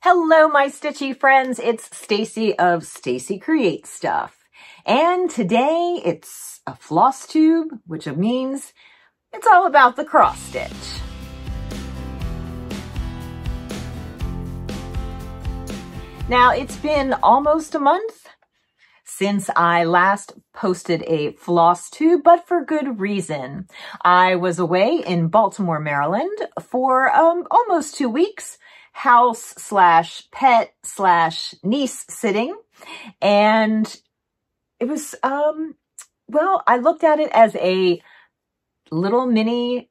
Hello, my stitchy friends. It's Stacy of Stacy Creates Stuff. And today it's a Flosstube, which means it's all about the cross stitch. Now, it's been almost a month since I last posted a Flosstube, but for good reason. I was away in Baltimore, Maryland for almost 2 weeks. House/pet/niece sitting. And it was, well, I looked at it as a little mini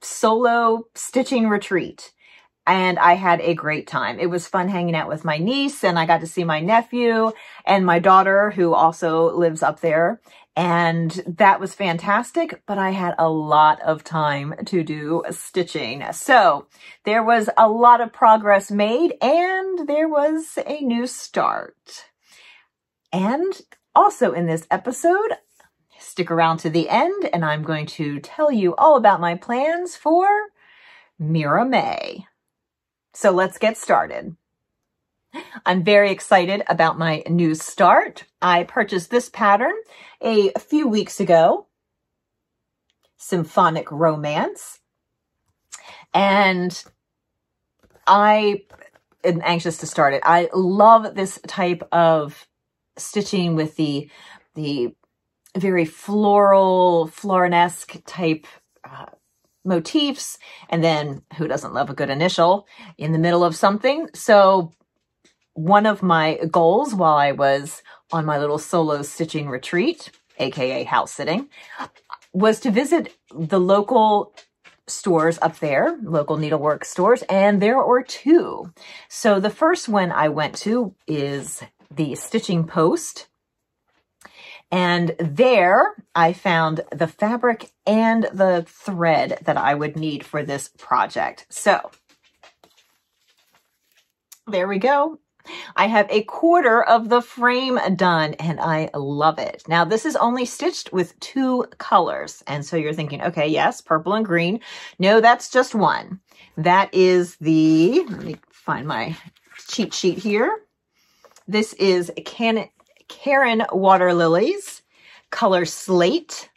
solo stitching retreat. And I had a great time. It was fun hanging out with my niece, and I got to see my nephew and my daughter, who also lives up there. And that was fantastic, but I had a lot of time to do stitching. So there was a lot of progress made, and there was a new start. And also in this episode, stick around to the end, and I'm going to tell you all about my plans for Mirabilia. So let's get started. I'm very excited about my new start. I purchased this pattern a few weeks ago, Symphonic Romance, and I am anxious to start it. I love this type of stitching with the very floral, Floresque type motifs, and then who doesn't love a good initial in the middle of something? So one of my goals while I was on my little solo stitching retreat, aka house sitting, was to visit the local stores up there, local needlework stores, and there were two. So the first one I went to is the Stitching Post. And there I found the fabric and the thread that I would need for this project. So there we go. I have a quarter of the frame done, and I love it. Now, this is only stitched with 2 colors. And so you're thinking, okay, yes, purple and green. No, that's just one. That is the, let me find my cheat sheet here. This is Karen Water Lilies, color Slate.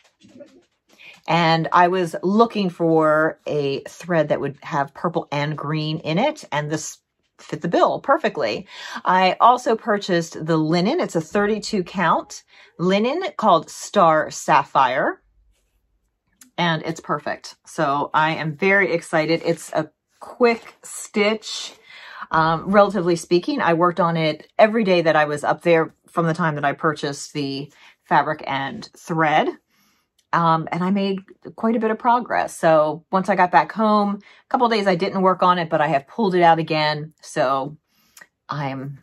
And I was looking for a thread that would have purple and green in it, and this fit the bill perfectly. I also purchased the linen. It's a 32 count linen called Star Sapphire, and it's perfect. So I am very excited. It's a quick stitch. Relatively speaking, I worked on it every day that I was up there from the time that I purchased the fabric and thread. And I made quite a bit of progress. So once I got back home, a couple of days I didn't work on it, but I have pulled it out again. So I'm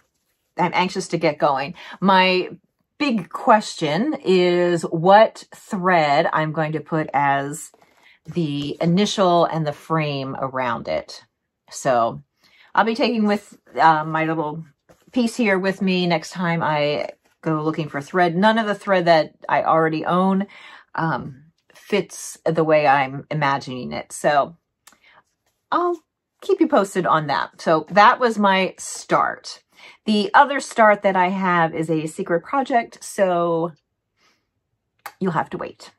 anxious to get going. My big question is what thread I'm going to put as the initial and the frame around it. So I'll be taking with my little piece here with me next time I go looking for thread. None of the thread that I already own fits the way I'm imagining it. So I'll keep you posted on that. So that was my start. The other start that I have is a secret project, so you'll have to wait.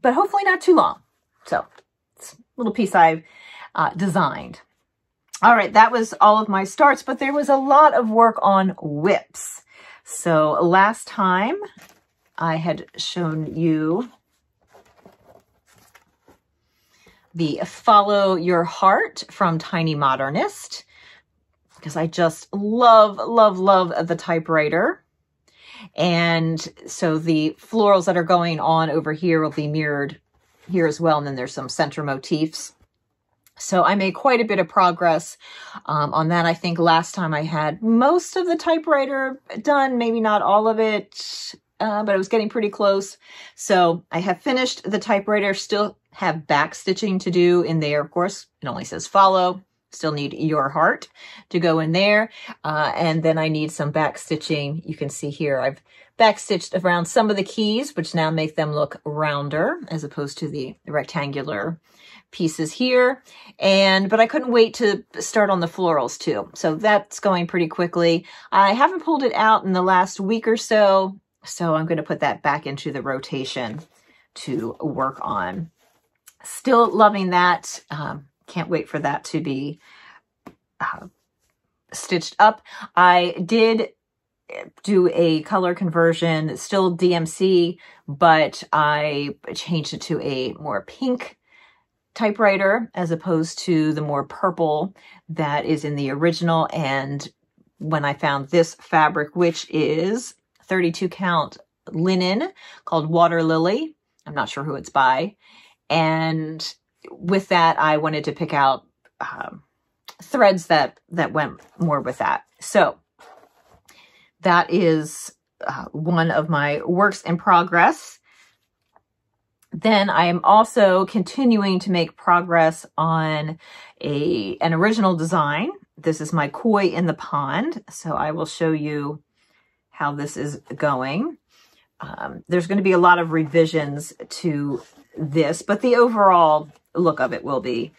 But hopefully not too long. So it's a little piece I've designed. All right, that was all of my starts, but there was a lot of work on whips. So last time I had shown you the Follow Your Heart from Tiny Modernist, because I just love, love, love the typewriter. And so the florals that are going on over here will be mirrored here as well. And then there's some center motifs. So I made quite a bit of progress on that. I think last time I had most of the typewriter done, maybe not all of it, but it was getting pretty close. So I have finished the typewriter, still have back stitching to do in there. Of course, it only says follow. Still need your heart to go in there. And then I need some back stitching. You can see here I've back stitched around some of the keys, which now make them look rounder as opposed to the rectangular pieces here. But I couldn't wait to start on the florals too. So that's going pretty quickly. I haven't pulled it out in the last week or so. So I'm going to put that back into the rotation to work on. Still loving that. Can't wait for that to be stitched up. I did do a color conversion, still DMC, but I changed it to a more pink typewriter as opposed to the more purple that is in the original. And when I found this fabric, which is 32 count linen called Water Lily, I'm not sure who it's by. And with that, I wanted to pick out threads that went more with that. So that is one of my works in progress. Then I am also continuing to make progress on an original design. This is my koi in the pond. So I will show you how this is going. There's going to be a lot of revisions to this, but the overall look of it will be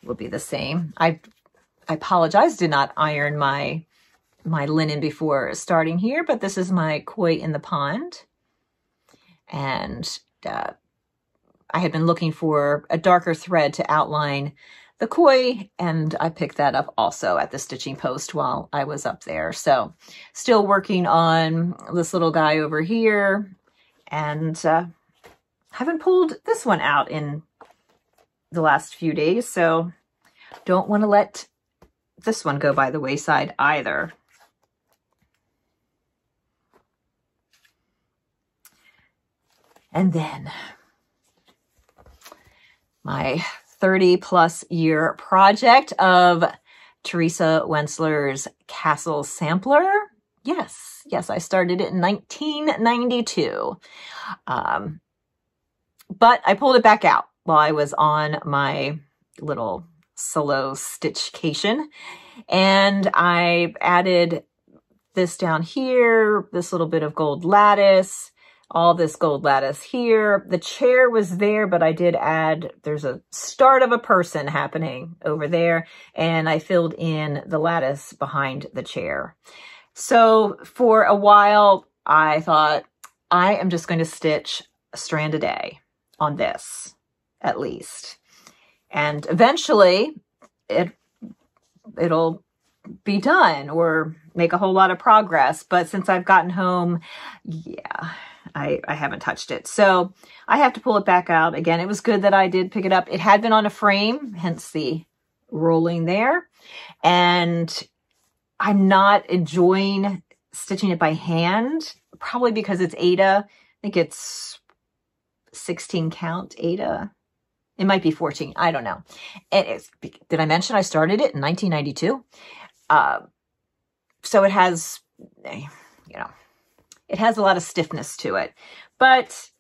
the same. I apologize, did not iron my linen before starting here, but this is my koi in the pond. And I had been looking for a darker thread to outline the koi, and I picked that up also at the stitching post while I was up there. So still working on this little guy over here, and haven't pulled this one out in the last few days, so don't want to let this one go by the wayside either. And then my 30+ year project of Teresa Wentzler's Castle Sampler. Yes, I started it in 1992. But I pulled it back out while I was on my little solo stitchcation. And I added this down here, this little bit of gold lattice, all this gold lattice here. The chair was there, but I did add, there's a start of a person happening over there, and I filled in the lattice behind the chair. So for a while, I thought, I am just going to stitch a strand a day on this, at least. And eventually, it'll be done or make a whole lot of progress. But since I've gotten home, yeah, I haven't touched it. So I have to pull it back out again. It was good that I did pick it up. It had been on a frame, hence the rolling there. And I'm not enjoying stitching it by hand, probably because it's Aida. I think it's 16 count Aida. It might be 14. I don't know. Did I mention I started it in 1992? So it has, it has a lot of stiffness to it, but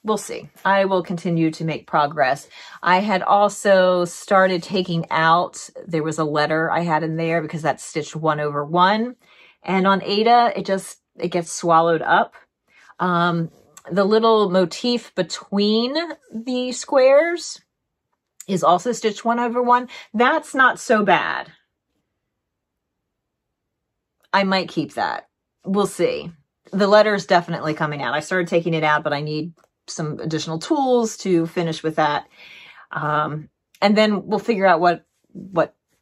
we'll see. I will continue to make progress. I had also started taking out, there was a letter I had in there because that's stitched 1 over 1. And on Aida, it gets swallowed up. The little motif between the squares is also stitched 1 over 1. That's not so bad. I might keep that. We'll see. The letter is definitely coming out. I started taking it out, but I need some additional tools to finish with that. And then we'll figure out what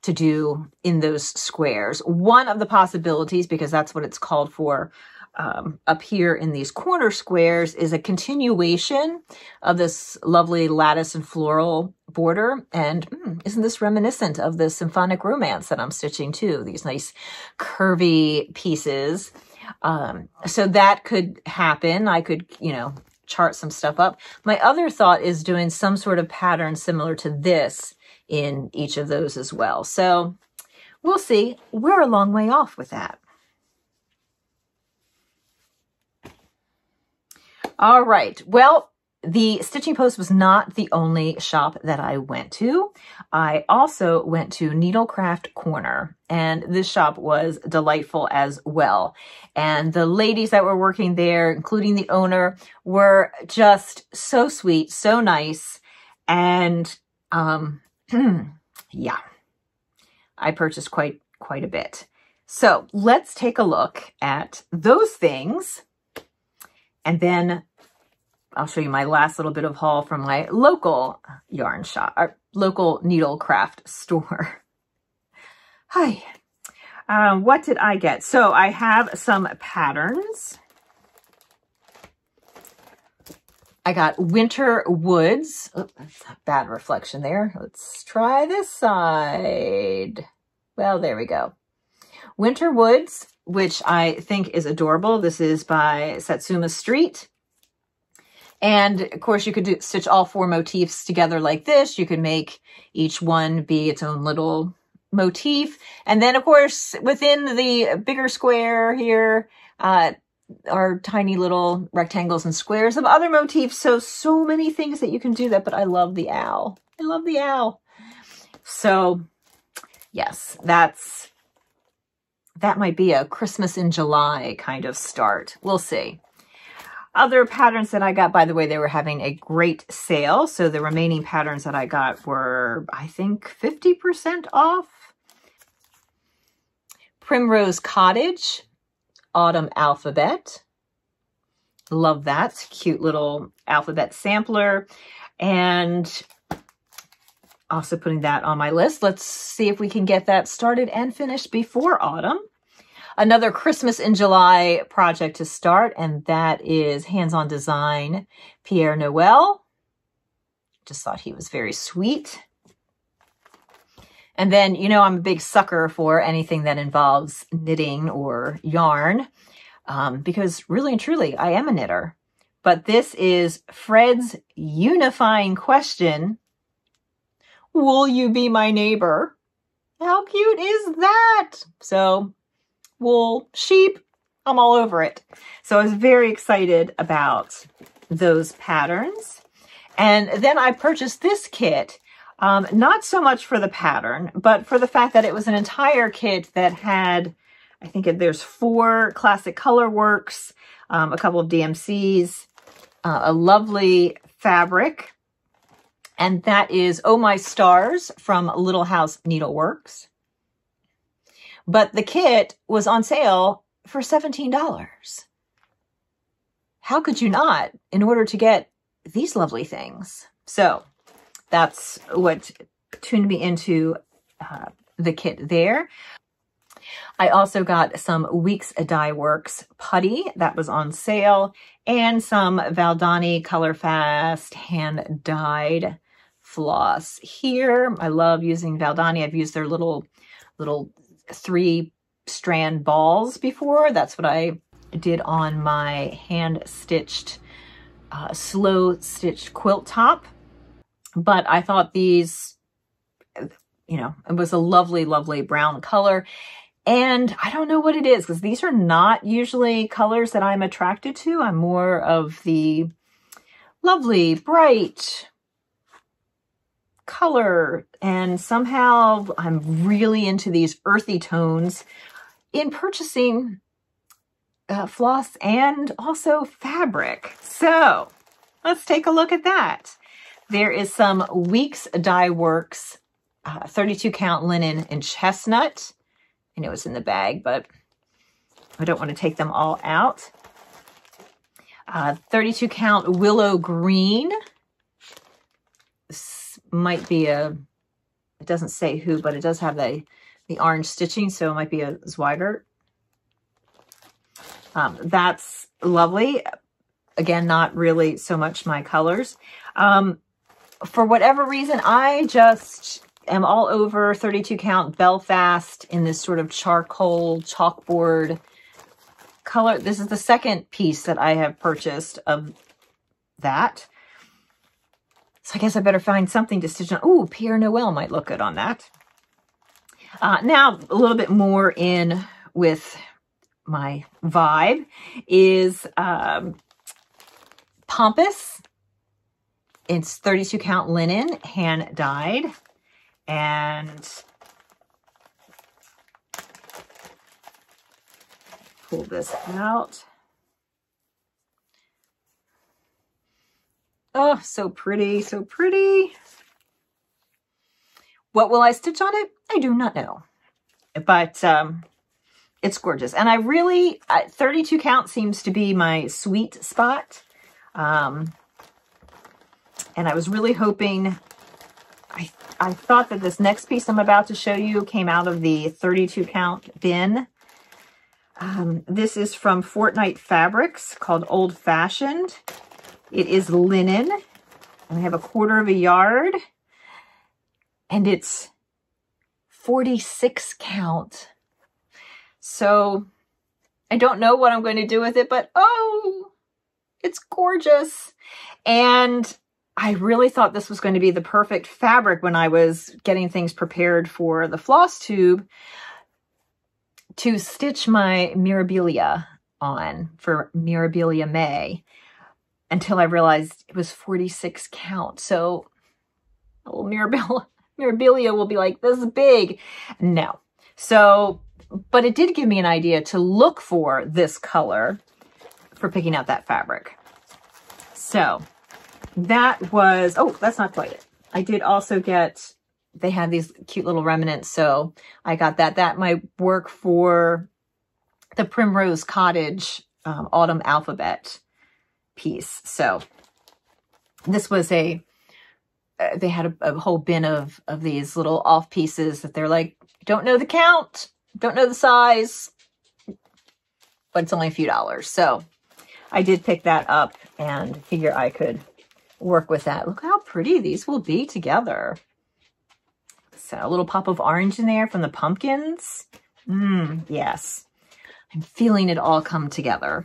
to do in those squares. One of the possibilities, because that's what it's called for, up here in these corner squares, is a continuation of this lovely lattice and floral border. And isn't this reminiscent of the Symphonic Romance that I'm stitching too? These nice curvy pieces. So that could happen. I could, chart some stuff up. My other thought is doing some sort of pattern similar to this in each of those as well. So we'll see. We're a long way off with that. All right. Well, the Stitching Post was not the only shop that I went to. I also went to Needlecraft Corner, and this shop was delightful as well. And the ladies that were working there, including the owner, were just so sweet, so nice. And yeah, I purchased quite a bit. So let's take a look at those things, and then I'll show you my last little bit of haul from my local yarn shop, or local Needlecraft store. Hi. What did I get? So I have some patterns. I got Winter Woods. Oh, that's a bad reflection there. Let's try this side. Well, there we go. Winter Woods, which I think is adorable. This is by Satsuma Street. And of course you could stitch all 4 motifs together like this. You could make each one be its own little motif. And then of course within the bigger square here are tiny little rectangles and squares of other motifs. So many things that you can do that, but I love the owl. I love the owl. So yes, that might be a Christmas in July kind of start. We'll see. Other patterns that I got, by the way, they were having a great sale. So the remaining patterns that I got were, I think, 50% off. Primrose Cottage, Autumn Alphabet. Love that. Cute little alphabet sampler. And also putting that on my list. Let's see if we can get that started and finished before autumn. Another Christmas in July project to start, and that is Hands-On Design, Pierre Noel. Just thought he was very sweet. And then, you know, I'm a big sucker for anything that involves knitting or yarn, because really and truly, I am a knitter. But this is Fred's unifying question: will you be my neighbor? How cute is that? So, wool, sheep, I'm all over it. So I was very excited about those patterns. And then I purchased this kit, not so much for the pattern, but for the fact that it was an entire kit that had, I think there's 4 classic color works, a couple of DMCs, a lovely fabric, and that is Oh My Stars from Little House Needleworks. But the kit was on sale for $17. How could you not, in order to get these lovely things? So that's what tuned me into the kit there. I also got some Weeks Dye Works putty that was on sale, and some Valdani Color Fast hand-dyed floss here. I love using Valdani. I've used their little 3-strand balls before. That's what I did on my hand-stitched, slow stitched quilt top. But I thought these, you know, it was a lovely, lovely brown color. And I don't know what it is, because these are not usually colors that I'm attracted to. I'm more of the lovely, bright color, and somehow I'm really into these earthy tones in purchasing floss and also fabric. So let's take a look at that. There is some Weeks Dye Works 32 count linen in chestnut. I know it's in the bag, but I don't want to take them all out. 32 count willow green. This might be it doesn't say who, but it does have the orange stitching, so it might be a Zweigert. That's lovely. Again, not really so much my colors. For whatever reason, I just am all over 32 count Belfast in this sort of charcoal chalkboard color. This is the second piece that I have purchased of that. So I guess I better find something to stitch on. Ooh, Pierre Noel might look good on that. Now, a little bit more in with my vibe is Pompous. It's 32 count linen, hand dyed. And pull this out. Oh, so pretty, so pretty. What will I stitch on it? I do not know. But it's gorgeous. And I really, 32 count seems to be my sweet spot. And I was really hoping, I thought that this next piece I'm about to show you came out of the 32 count bin. This is from Fortnite Fabrics called Old Fashioned. It is linen, and I have 1/4 yard, and it's 46 count. So I don't know what I'm going to do with it, but oh, it's gorgeous. And I really thought this was going to be the perfect fabric when I was getting things prepared for the Flosstube to stitch my Mirabilia on for Mirabilia May, until I realized it was 46 count. So little Mirabilia will be like this big. No. So, but it did give me an idea to look for this color for picking out that fabric. So that was, oh, that's not quite it. I did also get, they had these cute little remnants. So I got that. That might work for the Primrose Cottage Autumn Alphabet piece. So this was they had a whole bin of these little off pieces that they're like, don't know the count, don't know the size, but it's only a few dollars. So I did pick that up and figure I could work with that. Look how pretty these will be together. So a little pop of orange in there from the pumpkins. Yes. I'm feeling it all come together.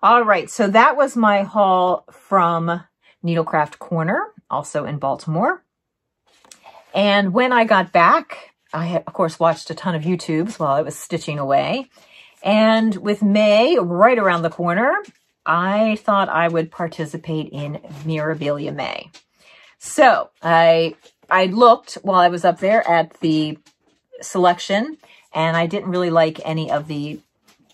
All right, so that was my haul from Needlecraft Corner, also in Baltimore. And when I got back, I had, of course, watched a ton of YouTubes while I was stitching away. And with May right around the corner, I thought I would participate in Mirabilia May. So I looked while I was up there at the selection, and I didn't really like any of the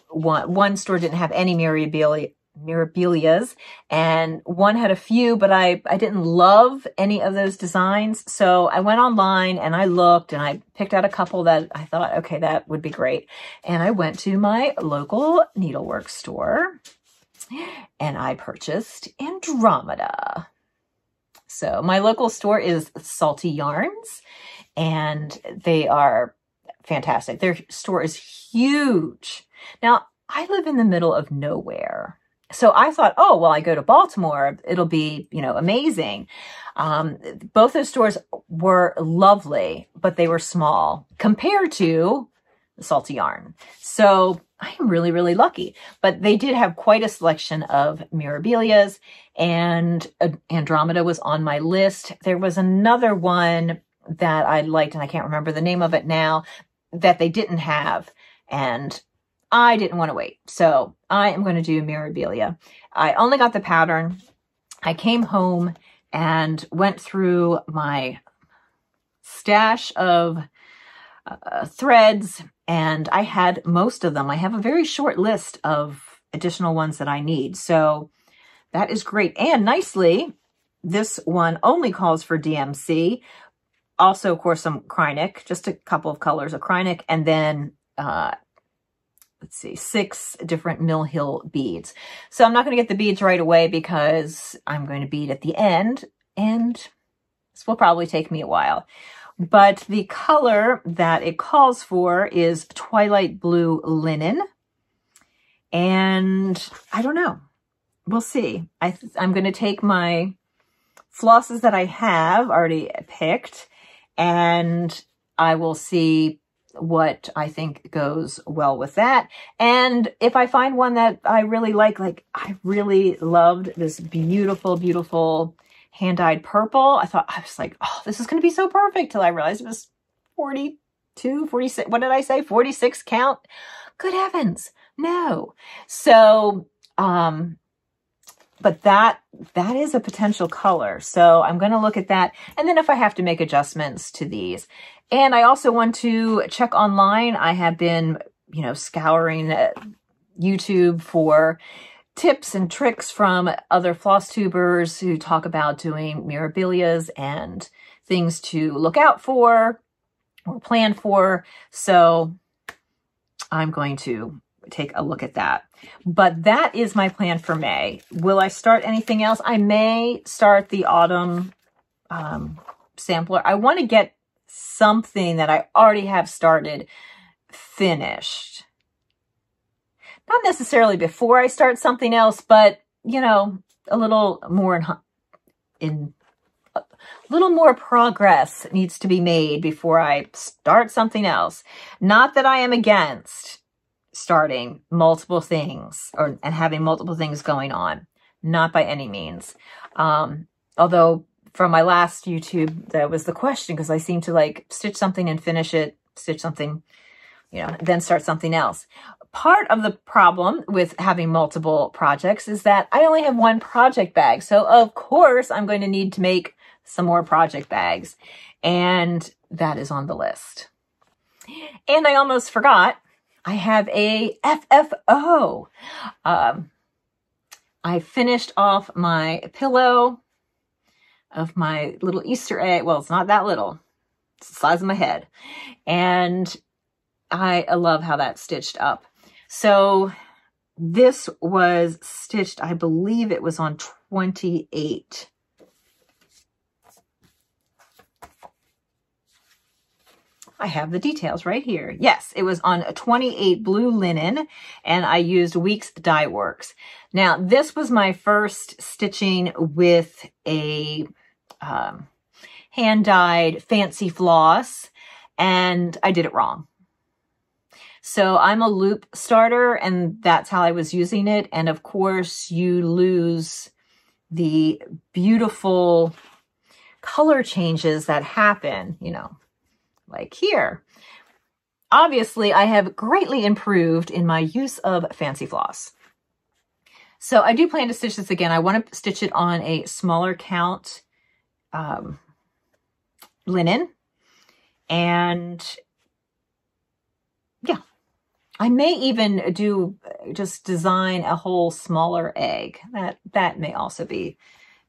one store didn't have any Mirabilias, and one had a few, but I didn't love any of those designs. So I went online and I looked and I picked out a couple that I thought, okay, that would be great. And I went to my local needlework store and I purchased Andromeda. So my local store is Salty Yarns, and they are fantastic. Their store is huge. Now, I live in the middle of nowhere. So I thought, oh, well, I go to Baltimore, it'll be, you know, amazing. Both those stores were lovely, but they were small compared to the Salty Yarn. So I am really, really lucky. But they did have quite a selection of Mirabilias, and Andromeda was on my list. There was another one that I liked, and I can't remember the name of it now, that they didn't have, and I didn't want to wait. So I am going to do Mirabilia. I only got the pattern. I came home and went through my stash of threads, and I had most of them. I have a very short list of additional ones that I need. So that is great. And nicely, this one only calls for DMC. Also, of course, some Krynic, just a couple of colors of Krynic, and then let's see, 6 different Mill Hill beads. So I'm not going to get the beads right away because I'm going to bead at the end, and this will probably take me a while. But the color that it calls for is Twilight Blue Linen. And I don't know. We'll see. I'm going to take my flosses that I have already picked, and I will see what I think goes well with that. And if I find one that I really like I really loved this beautiful, beautiful hand-dyed purple. I was like, oh, this is going to be so perfect, till I realized it was 42, 46, what did I say? 46 count? Good heavens, no. So, but that is a potential color. So I'm going to look at that. And then if I have to make adjustments to these. And I also want to check online. I have been, you know, scouring YouTube for tips and tricks from other floss tubers who talk about doing Mirabilias and things to look out for or plan for. So I'm going to take a look at that. But that is my plan for May. Will I start anything else? I may start the autumn sampler. I want to get something that I already have started finished. Not necessarily before I start something else, but, you know, a little more a little more progress needs to be made before I start something else. Not that I am against starting multiple things and having multiple things going on. Not by any means. Although from my last YouTube, that was the question, because I seem to like stitch something and finish it, stitch something, you know, then start something else. Part of the problem with having multiple projects is that I only have one project bag. So of course I'm going to need to make some more project bags, and that is on the list. And I almost forgot, I have a FFO. I finished off my pillow of my little Easter egg. Well, it's not that little. It's the size of my head. And I love how that's stitched up. So this was stitched, I believe it was on 28. I have the details right here. Yes, it was on a 28 blue linen, and I used Weeks Dye Works. Now, this was my first stitching with a hand-dyed fancy floss, and I did it wrong. So I'm a loop starter, and that's how I was using it. And of course, you lose the beautiful color changes that happen, you know, like here. Obviously, I have greatly improved in my use of fancy floss. So I do plan to stitch this again. I want to stitch it on a smaller count linen. And yeah, I may even just design a whole smaller egg. That may also be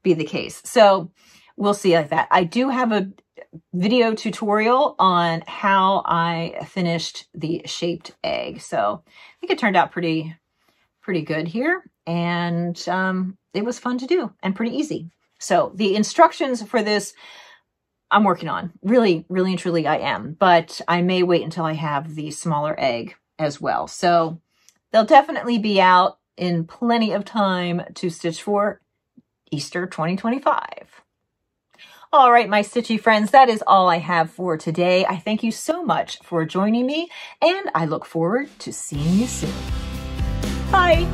the case. So we'll see like that. I do have a video tutorial on how I finished the shaped egg. So I think it turned out pretty good here. And it was fun to do and pretty easy. So the instructions for this, I'm working on. Really and truly I am. But I may wait until I have the smaller egg as well. So they'll definitely be out in plenty of time to stitch for Easter 2025. All right, my stitchy friends, that is all I have for today. I thank you so much for joining me, and I look forward to seeing you soon. Bye.